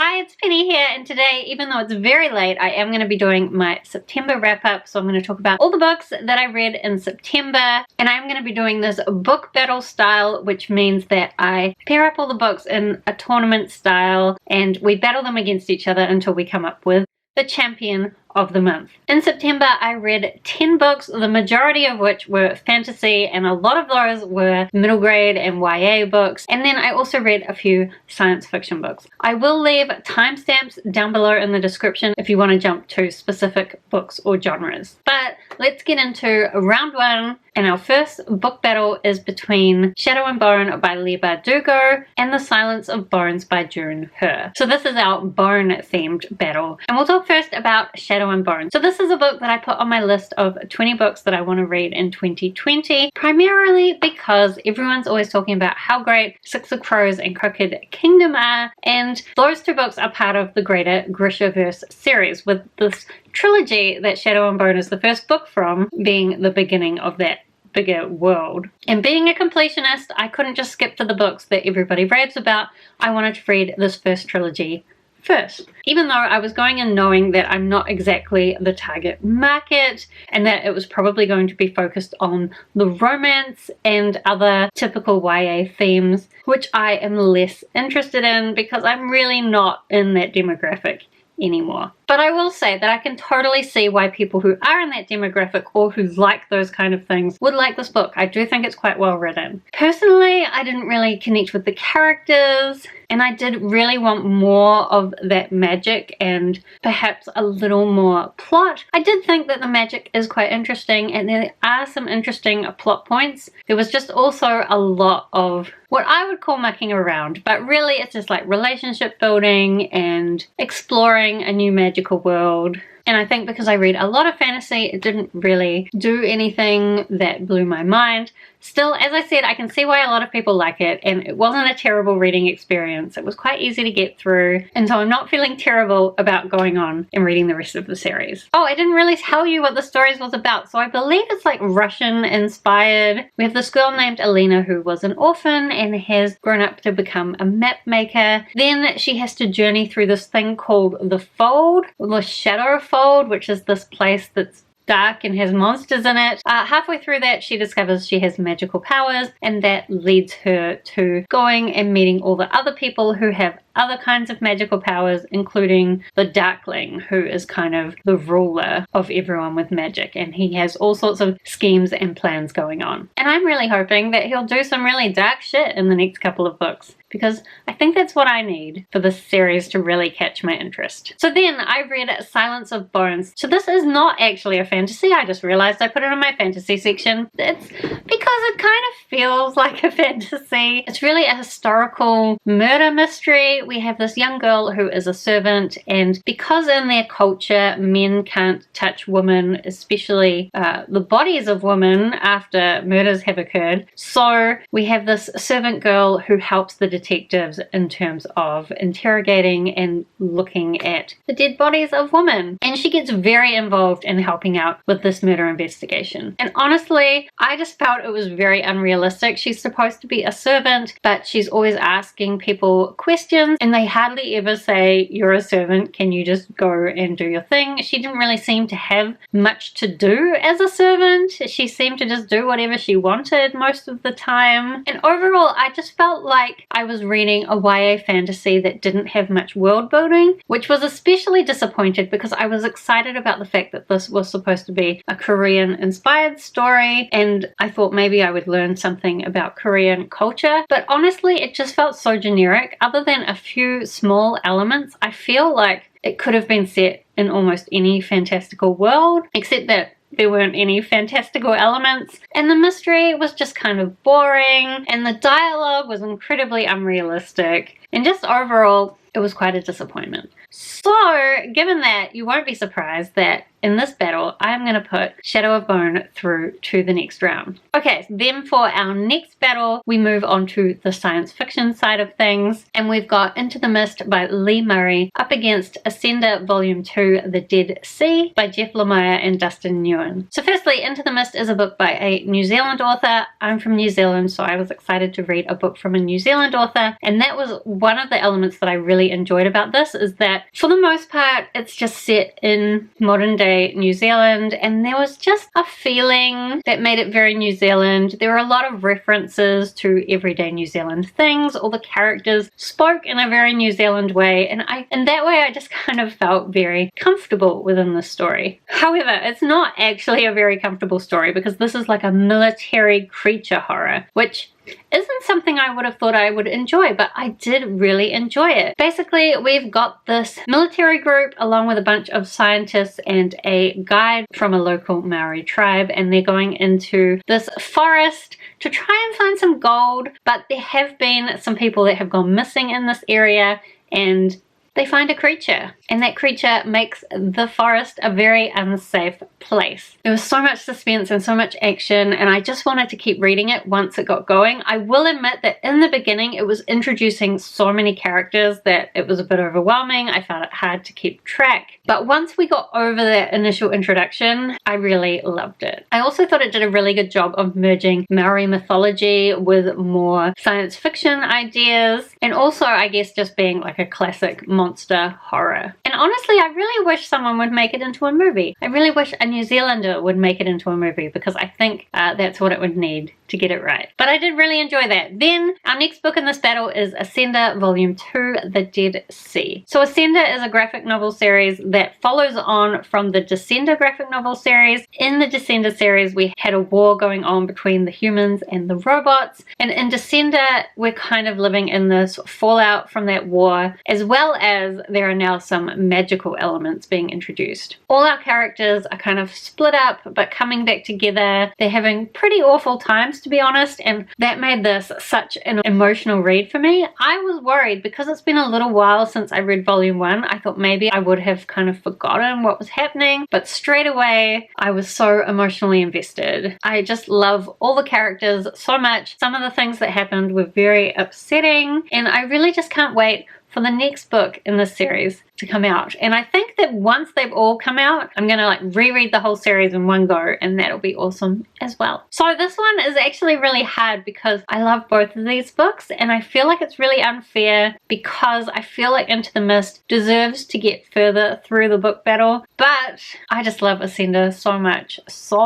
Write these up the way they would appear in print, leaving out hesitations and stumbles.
Hi, it's Penny here, and today, even though it's very late, I am going to be doing my September wrap-up. So I'm going to talk about all the books that I read in September, and I'm going to be doing this book battle style, which means that I pair up all the books in a tournament style, and we battle them against each other until we come up with the champion of the month. In September, I read 10 books, the majority of which were fantasy, and a lot of those were middle grade and YA books. And then I also read a few science fiction books. I will leave timestamps down below in the description if you want to jump to specific books or genres. But let's get into round one. And our first book battle is between Shadow and Bone by Leigh Bardugo and The Silence of Bones by June He. So this is our bone-themed battle. And we'll talk first about Shadow and Bone. So this is a book that I put on my list of 20 books that I want to read in 2020, primarily because everyone's always talking about how great Six of Crows and Crooked Kingdom are, and those two books are part of the greater Grishaverse series, with this trilogy that Shadow and Bone is the first book from being the beginning of that bigger world. And being a completionist, I couldn't just skip to the books that everybody raves about. I wanted to read this first trilogy first, even though I was going in knowing that I'm not exactly the target market and that it was probably going to be focused on the romance and other typical YA themes, which I am less interested in because I'm really not in that demographic anymore. But I will say that I can totally see why people who are in that demographic or who like those kind of things would like this book. I do think it's quite well written. Personally, I didn't really connect with the characters, and I did really want more of that magic and perhaps a little more plot. I did think that the magic is quite interesting and there are some interesting plot points. There was just also a lot of what I would call mucking around, but really it's just like relationship building and exploring a new magical world. And I think because I read a lot of fantasy, it didn't really do anything that blew my mind. Still, as I said, I can see why a lot of people like it, and it wasn't a terrible reading experience. It was quite easy to get through, and so I'm not feeling terrible about going on and reading the rest of the series. Oh, I didn't really tell you what the stories was about, so I believe it's like Russian inspired. We have this girl named Alina who was an orphan and has grown up to become a map maker. Then she has to journey through this thing called the Fold, or the Shadow Fold, which is this place that's dark and has monsters in it. Halfway through that, she discovers she has magical powers, and that leads her to going and meeting all the other people who have other kinds of magical powers, including the Darkling, who is kind of the ruler of everyone with magic, and he has all sorts of schemes and plans going on. And I'm really hoping that he'll do some really dark shit in the next couple of books, because I think that's what I need for this series to really catch my interest. So then I read Silence of Bones. So this is not actually a fantasy. I just realized I put it in my fantasy section. It's because it kind of feels like a fantasy. It's really a historical murder mystery. We have this young girl who is a servant, and because in their culture men can't touch women, especially the bodies of women after murders have occurred, so we have this servant girl who helps the detectives in terms of interrogating and looking at the dead bodies of women. And she gets very involved in helping out with this murder investigation. And honestly, I just felt it was very unrealistic. She's supposed to be a servant, but she's always asking people questions, and they hardly ever say, "You're a servant, can you just go and do your thing?" She didn't really seem to have much to do as a servant. She seemed to just do whatever she wanted most of the time. And overall, I just felt like I was reading a YA fantasy that didn't have much world building, which was especially disappointed because I was excited about the fact that this was supposed to be a Korean inspired story, and I thought maybe I would learn something about Korean culture. But honestly, it just felt so generic. Other than a few small elements, I feel like it could have been set in almost any fantastical world, except that there weren't any fantastical elements, and the mystery was just kind of boring, and the dialogue was incredibly unrealistic, and just overall, it was quite a disappointment. So, given that, you won't be surprised that in this battle, I'm going to put Shadow of Bone through to the next round. Okay, then for our next battle, we move on to the science fiction side of things, and we've got Into the Mist by Lee Murray up against Ascender Volume 2, The Dead Sea by Jeff Lemire and Dustin Nguyen. So firstly, Into the Mist is a book by a New Zealand author. I'm from New Zealand, so I was excited to read a book from a New Zealand author, and that was one of the elements that I really enjoyed about this, is that for the most part, it's just set in modern day New Zealand, and there was just a feeling that made it very New Zealand. There were a lot of references to everyday New Zealand things. All the characters spoke in a very New Zealand way, and in that way I just kind of felt very comfortable within the story. However, it's not actually a very comfortable story, because this is like a military creature horror, which isn't something I would have thought I would enjoy, but I did really enjoy it. Basically, we've got this military group along with a bunch of scientists and a guide from a local Maori tribe, and they're going into this forest to try and find some gold, but there have been some people that have gone missing in this area, and they find a creature, and that creature makes the forest a very unsafe place. There was so much suspense and so much action, and I just wanted to keep reading it once it got going. I will admit that in the beginning it was introducing so many characters that it was a bit overwhelming. I found it hard to keep track, but once we got over that initial introduction, I really loved it. I also thought it did a really good job of merging Maori mythology with more science fiction ideas, and also I guess just being like a classic monster horror. And honestly, I really wish someone would make it into a movie. I really wish a New Zealander would make it into a movie, because I think that's what it would need to get it right. But I did really enjoy that. Then our next book in this battle is Ascender Volume 2, The Dead Sea. So Ascender is a graphic novel series that follows on from the Descender graphic novel series. In the Descender series, we had a war going on between the humans and the robots, and in Descender, we're kind of living in this fallout from that war, as well as there are now some magical elements being introduced. All our characters are kind of split up but coming back together. They're having pretty awful times, to be honest, and that made this such an emotional read for me. I was worried because it's been a little while since I read Volume 1. I thought maybe I would have kind of forgotten what was happening, but straight away I was so emotionally invested. I just love all the characters so much. Some of the things that happened were very upsetting, and I really just can't wait for the next book in this series to come out. And I think that once they've all come out, I'm gonna like reread the whole series in one go, and that'll be awesome as well. So this one is actually really hard because I love both of these books, and I feel like it's really unfair because I feel like Into the Mist deserves to get further through the book battle, but I just love Ascender so much. So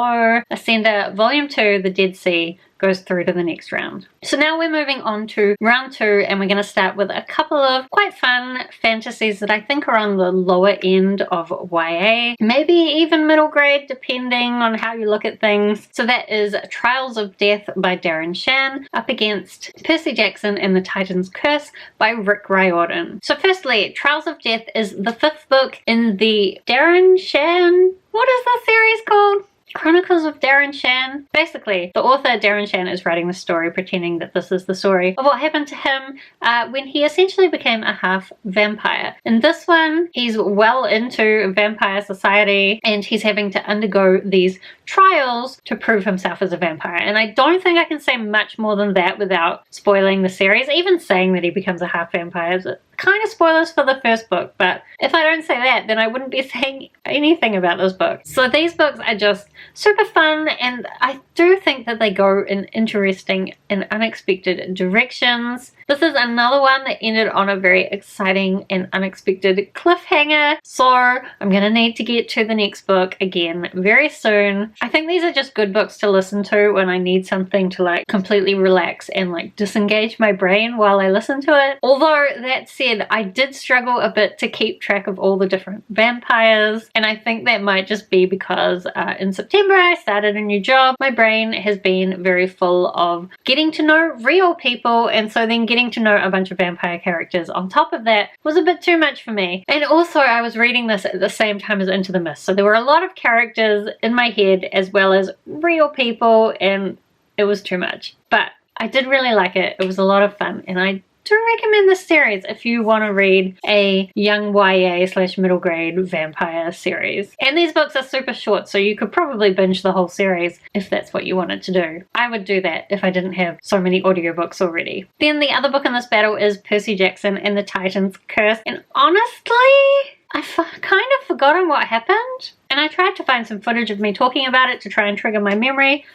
Ascender Volume 2, The Dead Sea, goes through to the next round. So now we're moving on to round 2, and we're going to start with a couple of quite fun fantasies that I think are on the lower end of YA, maybe even middle grade depending on how you look at things. So that is Trials of Death by Darren Shan up against Percy Jackson and the Titan's Curse by Rick Riordan. So firstly, Trials of Death is the 5th book in the Darren Shan, what is the series called? Chronicles of Darren Shan. Basically, the author Darren Shan is writing the story pretending that this is the story of what happened to him when he essentially became a half vampire. In this one, he's well into vampire society, and he's having to undergo these trials to prove himself as a vampire. And I don't think I can say much more than that without spoiling the series. Even saying that he becomes a half vampire is kind of spoilers for the first book, but if I don't say that, then I wouldn't be saying anything about this book. So these books are just super fun, and I do think that they go in interesting and unexpected directions. This is another one that ended on a very exciting and unexpected cliffhanger, so I'm gonna need to get to the next book again very soon. I think these are just good books to listen to when I need something to like completely relax and like disengage my brain while I listen to it. Although that said, I did struggle a bit to keep track of all the different vampires, and I think that might just be because in September I started a new job. My brain has been very full of getting to know real people, and so then getting to know a bunch of vampire characters on top of that was a bit too much for me. And also I was reading this at the same time as Into the Mist, so there were a lot of characters in my head as well as real people, and it was too much. But I did really like it. It was a lot of fun, and I do recommend this series if you want to read a young YA/middle grade vampire series. And these books are super short, so you could probably binge the whole series if that's what you wanted to do. I would do that if I didn't have so many audiobooks already. Then the other book in this battle is Percy Jackson and the Titan's Curse. And honestly, I've kind of forgotten what happened. And I tried to find some footage of me talking about it to try and trigger my memory.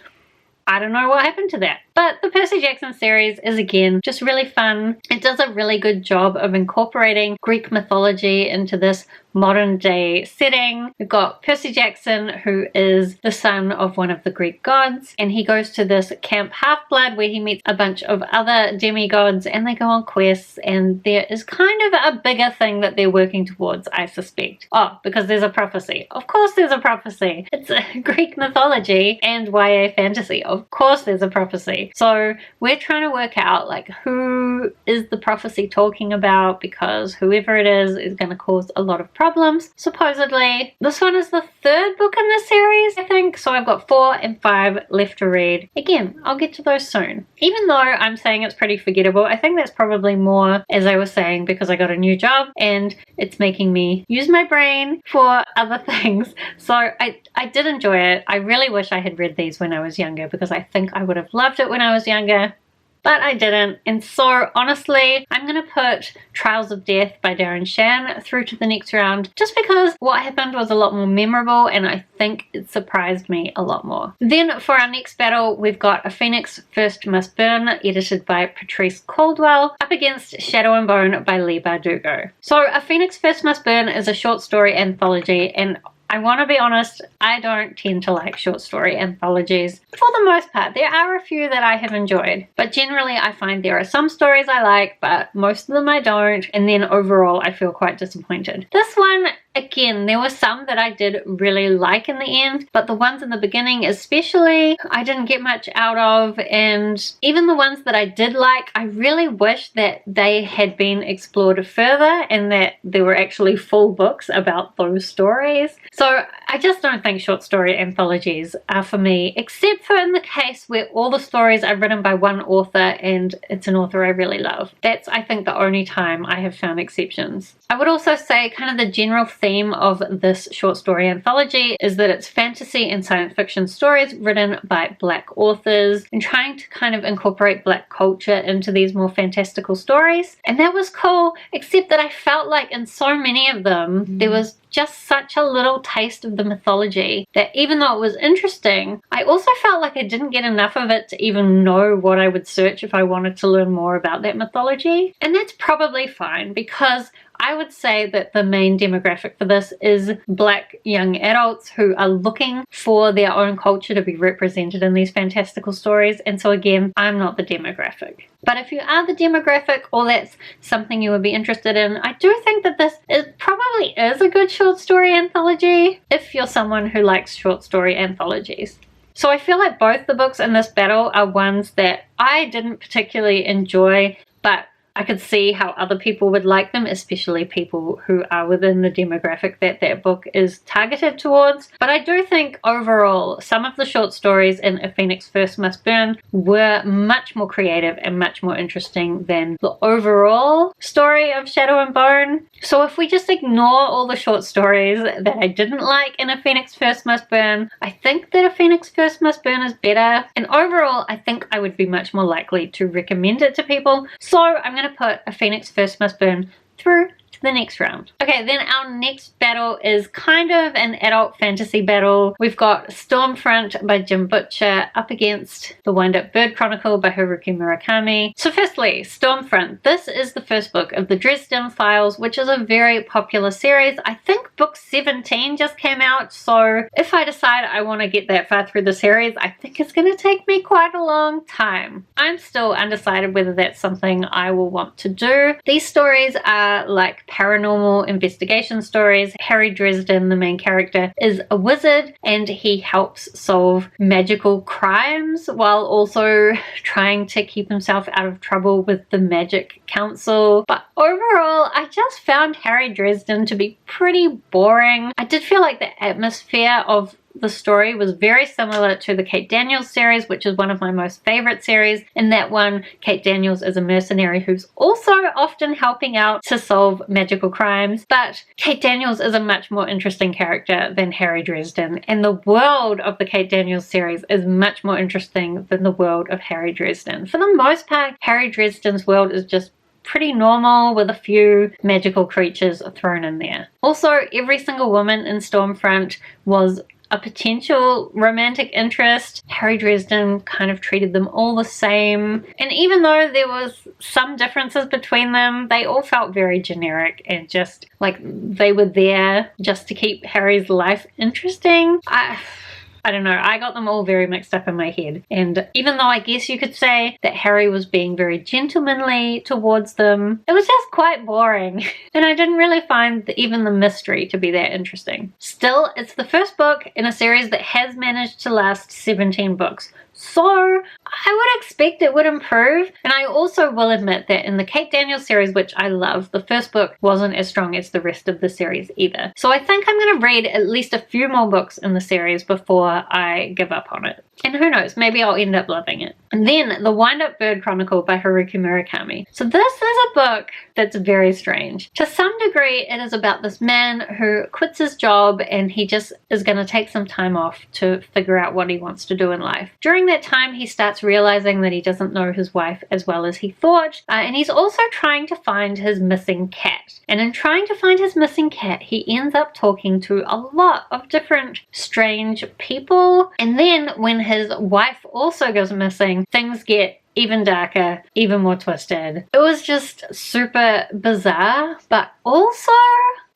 I don't know what happened to that. But the Percy Jackson series is, again, just really fun. It does a really good job of incorporating Greek mythology into this modern day setting. We've got Percy Jackson, who is the son of one of the Greek gods, and he goes to this Camp Half-Blood where he meets a bunch of other demigods and they go on quests, and there is kind of a bigger thing that they're working towards, I suspect. Oh, because there's a prophecy. Of course there's a prophecy. It's Greek mythology and YA fantasy. Of course there's a prophecy. So we're trying to work out like who is the prophecy talking about, because whoever it is going to cause a lot of problems, supposedly. This one is the third book in the series, I think, so I've got 4 and 5 left to read. Again, I'll get to those soon. Even though I'm saying it's pretty forgettable, I think that's probably more, as I was saying, because I got a new job and it's making me use my brain for other things. So I did enjoy it. I really wish I had read these when I was younger, because I think I would have loved it when I was younger. But I didn't, and so honestly, I'm going to put Trials of Death by Darren Shan through to the next round, just because what happened was a lot more memorable and I think it surprised me a lot more. Then for our next battle, we've got A Phoenix First Must Burn, edited by Patrice Caldwell, up against Shadow and Bone by Leigh Bardugo. So A Phoenix First Must Burn is a short story anthology, and I want to be honest, I don't tend to like short story anthologies for the most part. There are a few that I have enjoyed, but generally I find there are some stories I like, but most of them I don't, and then overall I feel quite disappointed. This one, again, there were some that I did really like in the end, but the ones in the beginning especially, I didn't get much out of, and even the ones that I did like, I really wish that they had been explored further and that there were actually full books about those stories. So I just don't think short story anthologies are for me, except for in the case where all the stories are written by one author and it's an author I really love. That's, I think, the only time I have found exceptions. I would also say kind of the general theme of this short story anthology is that it's fantasy and science fiction stories written by Black authors and trying to kind of incorporate Black culture into these more fantastical stories. And that was cool, except that I felt like in so many of them, there was just such a little taste of the mythology that even though it was interesting, I also felt like I didn't get enough of it to even know what I would search if I wanted to learn more about that mythology. And that's probably fine, because I would say that the main demographic for this is Black young adults who are looking for their own culture to be represented in these fantastical stories, and so again, I'm not the demographic. But if you are the demographic, or that's something you would be interested in, I do think that this probably is a good short story anthology if you're someone who likes short story anthologies. So I feel like both the books in this battle are ones that I didn't particularly enjoy, but I could see how other people would like them, especially people who are within the demographic that that book is targeted towards. But I do think overall, some of the short stories in A Phoenix First Must Burn were much more creative and much more interesting than the overall story of Shadow and Bone. So if we just ignore all the short stories that I didn't like in A Phoenix First Must Burn, I think that A Phoenix First Must Burn is better. And overall, I think I would be much more likely to recommend it to people. So I'm going to put A Phoenix First Must Burn through to the next round. Okay, then our next battle is kind of an adult fantasy battle. We've got Stormfront by Jim Butcher up against The Wind-Up Bird Chronicle by Haruki Murakami. So firstly, Stormfront. This is the first book of the Dresden Files, which is a very popular series. I think book 17 just came out, so if I decide I want to get that far through the series, I think it's going to take me quite a long time. I'm still undecided whether that's something I will want to do. These stories are like paranormal investigation stories. Harry Dresden, the main character, is a wizard and he helps solve magical crimes while also trying to keep himself out of trouble with the Magic Council. But overall, I just found Harry Dresden to be pretty boring. I did feel like the atmosphere of the story was very similar to the Kate Daniels series, which is one of my most favorite series. In that one, Kate Daniels is a mercenary who's also often helping out to solve magical crimes, but Kate Daniels is a much more interesting character than Harry Dresden, and the world of the Kate Daniels series is much more interesting than the world of Harry Dresden. For the most part, Harry Dresden's world is just pretty normal with a few magical creatures thrown in there. Also, every single woman in Stormfront was a potential romantic interest. Harry Dresden kind of treated them all the same, and even though there was some differences between them, they all felt very generic and just like they were there just to keep Harry's life interesting. I don't know, I got them all very mixed up in my head, and even though I guess you could say that Harry was being very gentlemanly towards them, it was just quite boring and I didn't really find even the mystery to be that interesting. Still, it's the first book in a series that has managed to last 17 books, so I would expect it would improve. And I also will admit that in the Kate Daniels series, which I love, the first book wasn't as strong as the rest of the series either. So I think I'm going to read at least a few more books in the series before I give up on it. And who knows, maybe I'll end up loving it. And then The Wind-Up Bird Chronicle by Haruki Murakami. So this is a book that's very strange. To some degree, it is about this man who quits his job and he just is going to take some time off to figure out what he wants to do in life. During that time, he starts realizing that he doesn't know his wife as well as he thought, and he's also trying to find his missing cat. And in trying to find his missing cat, he ends up talking to a lot of different strange people. And then when his wife also goes missing, things get even darker, even more twisted. It was just super bizarre, but also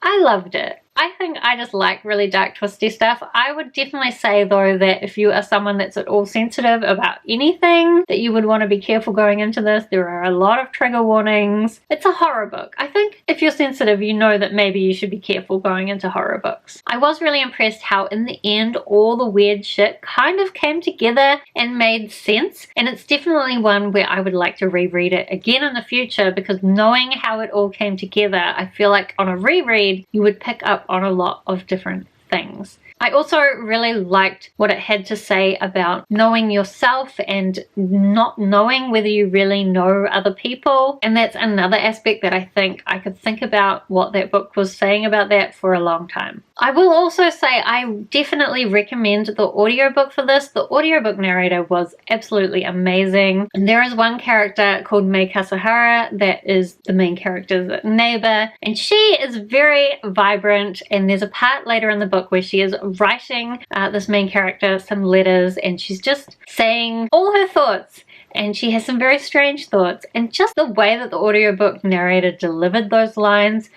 I loved it. I think I just like really dark, twisty stuff. I would definitely say, though, that if you are someone that's at all sensitive about anything, that you would want to be careful going into this. There are a lot of trigger warnings. It's a horror book. I think if you're sensitive, you know that maybe you should be careful going into horror books. I was really impressed how in the end all the weird shit kind of came together and made sense, and it's definitely one where I would like to reread it again in the future, because knowing how it all came together, I feel like on a reread you would pick up on a lot of different things. I also really liked what it had to say about knowing yourself and not knowing whether you really know other people. And that's another aspect that I think I could think about what that book was saying about that for a long time. I will also say I definitely recommend the audiobook for this. The audiobook narrator was absolutely amazing. And there is one character called Mei Kasahara that is the main character's neighbor, and she is very vibrant, and there's a part later in the book where she is writing this main character some letters, and she's just saying all her thoughts, and she has some very strange thoughts, and just the way that the audiobook narrator delivered those lines,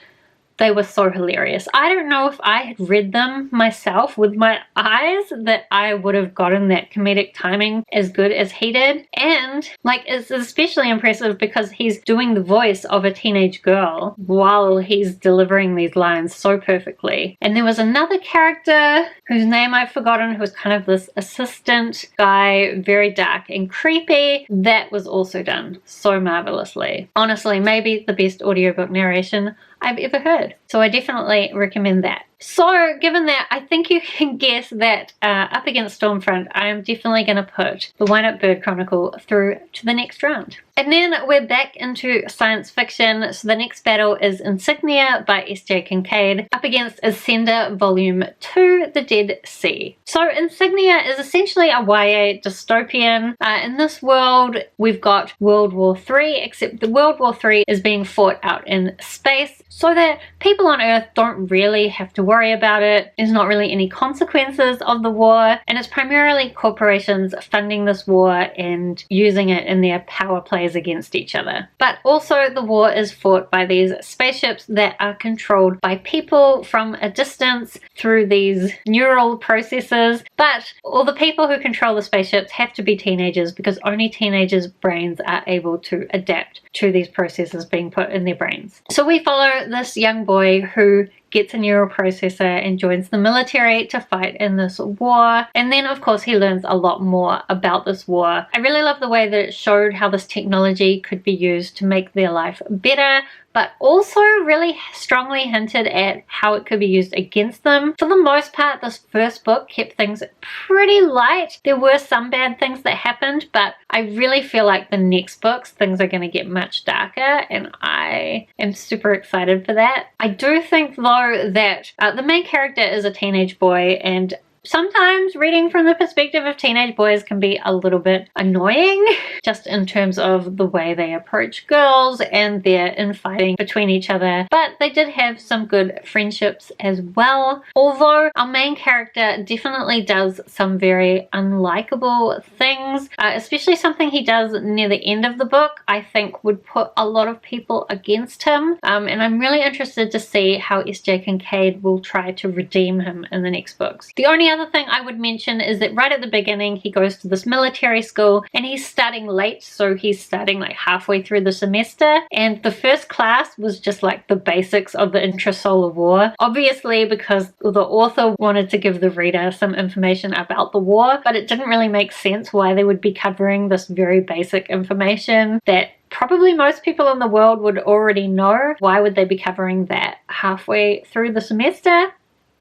they were so hilarious. I don't know if I had read them myself with my eyes that I would have gotten that comedic timing as good as he did. And like, it's especially impressive because he's doing the voice of a teenage girl while he's delivering these lines so perfectly. And there was another character whose name I've forgotten, who was kind of this assistant guy, very dark and creepy. That was also done so marvelously. Honestly, maybe the best audiobook narration I've ever heard. So I definitely recommend that. So given that, I think you can guess that up against Stormfront, I am definitely going to put The Wind-Up Bird Chronicle through to the next round. And then we're back into science fiction. So the next battle is Insignia by S.J. Kincaid up against Ascender Volume 2, The Dead Sea. So Insignia is essentially a YA dystopian. In this world, we've got World War III, except the World War III is being fought out in space, so that people on Earth don't really have to worry about it. There's not really any consequences of the war, and it's primarily corporations funding this war and using it in their power plays against each other. But also the war is fought by these spaceships that are controlled by people from a distance through these neural processes, but all the people who control the spaceships have to be teenagers, because only teenagers' brains are able to adapt to these processes being put in their brains. So we follow this young boy who gets a neural processor and joins the military to fight in this war. And then of course he learns a lot more about this war. I really love the way that it showed how this technology could be used to make their life better, but also really strongly hinted at how it could be used against them. For the most part, this first book kept things pretty light. There were some bad things that happened, but I really feel like the next books, things are going to get much darker, and I am super excited for that. I do think, though, that the main character is a teenage boy, and sometimes reading from the perspective of teenage boys can be a little bit annoying, just in terms of the way they approach girls and their infighting between each other. But they did have some good friendships as well. Although our main character definitely does some very unlikable things, especially something he does near the end of the book, I think would put a lot of people against him. And I'm really interested to see how S.J. Kincaid will try to redeem him in the next books. The only other thing I would mention is that right at the beginning he goes to this military school and he's starting late, so he's starting like halfway through the semester, and the first class was just like the basics of the intrasolar war, obviously because the author wanted to give the reader some information about the war, but it didn't really make sense why they would be covering this very basic information that probably most people in the world would already know. Why would they be covering that halfway through the semester?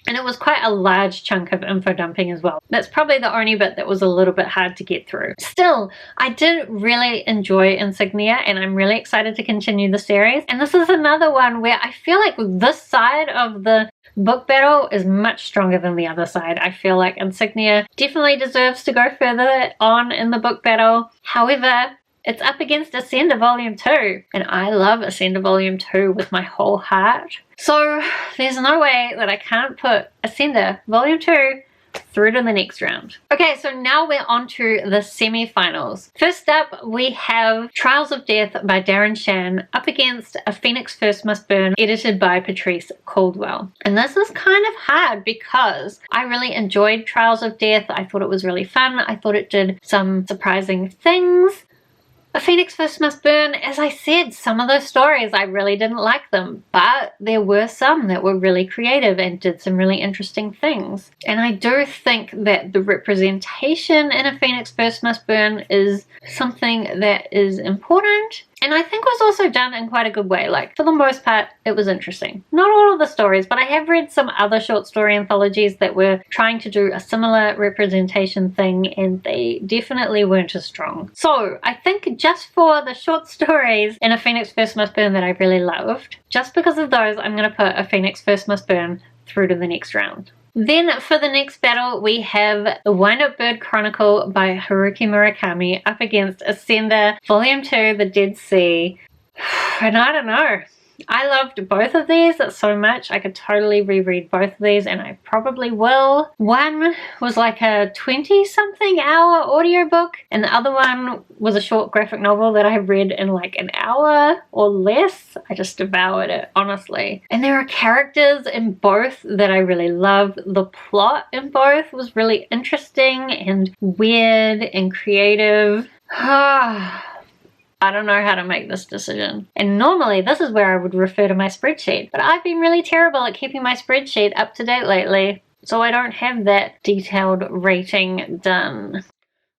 And it was quite a large chunk of info dumping as well. That's probably the only bit that was a little bit hard to get through. Still, I did really enjoy Insignia, and I'm really excited to continue the series. And this is another one where I feel like this side of the book battle is much stronger than the other side. I feel like Insignia definitely deserves to go further on in the book battle. However, it's up against Ascender Volume 2, and I love Ascender Volume 2 with my whole heart. So there's no way that I can't put Ascender Volume 2 through to the next round. Okay, so now we're on to the semi-finals. First up, we have Trials of Death by Darren Shan up against A Phoenix First Must Burn, edited by Patrice Caldwell. And this is kind of hard because I really enjoyed Trials of Death. I thought it was really fun. I thought it did some surprising things. A Phoenix First Must Burn, as I said, some of those stories I really didn't like them, but there were some that were really creative and did some really interesting things. And I do think that the representation in A Phoenix First Must Burn is something that is important, and I think was also done in quite a good way. Like, for the most part, it was interesting. Not all of the stories, but I have read some other short story anthologies that were trying to do a similar representation thing, and they definitely weren't as strong. So I think just for the short stories in A Phoenix First Must Burn that I really loved, just because of those, I'm going to put A Phoenix First Must Burn through to the next round. Then for the next battle, we have The Wind-Up Bird Chronicle by Haruki Murakami up against Ascender Volume 2, The Dead Sea. And I don't know. I loved both of these so much. I could totally reread both of these, and I probably will. One was like a 20-something hour audiobook, and the other one was a short graphic novel that I read in like an hour or less. I just devoured it, honestly. And there are characters in both that I really love. The plot in both was really interesting and weird and creative. I don't know how to make this decision. And normally this is where I would refer to my spreadsheet, but I've been really terrible at keeping my spreadsheet up to date lately, so I don't have that detailed rating done.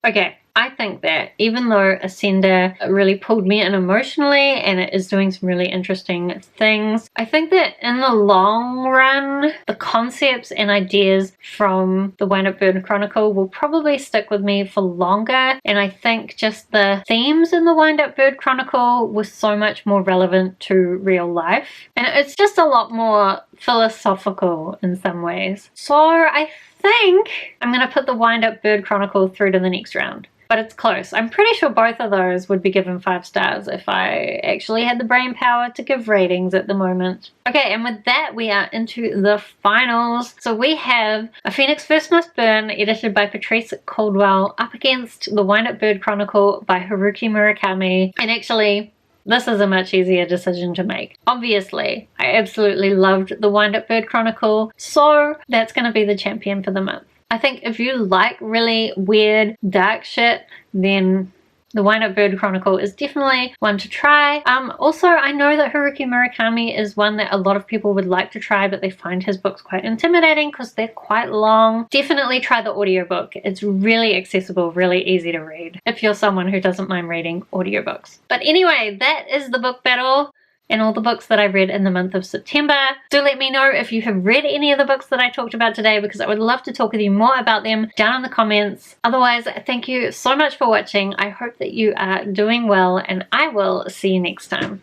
Okay, I think that even though Ascender really pulled me in emotionally and it is doing some really interesting things, I think that in the long run, the concepts and ideas from the Wind-Up Bird Chronicle will probably stick with me for longer. And I think just the themes in the Wind-Up Bird Chronicle were so much more relevant to real life. And it's just a lot more philosophical in some ways. So I think I'm going to put the Wind-Up Bird Chronicle through to the next round. But it's close. I'm pretty sure both of those would be given 5 stars if I actually had the brain power to give ratings at the moment. Okay, and with that, we are into the finals. So we have A Phoenix First Must Burn, edited by Patrice Caldwell, up against The Wind-Up Bird Chronicle by Haruki Murakami. And actually, this is a much easier decision to make. Obviously, I absolutely loved The Wind-Up Bird Chronicle, so that's going to be the champion for the month. I think if you like really weird, dark shit, then The Wind-Up Bird Chronicle is definitely one to try. Also, I know that Haruki Murakami is one that a lot of people would like to try, but they find his books quite intimidating because they're quite long. Definitely try the audiobook. It's really accessible, really easy to read if you're someone who doesn't mind reading audiobooks. But anyway, that is the book battle. and all the books that I read in the month of September. Do let me know if you have read any of the books that I talked about today, because I would love to talk with you more about them down in the comments. Otherwise, thank you so much for watching. I hope that you are doing well, and I will see you next time.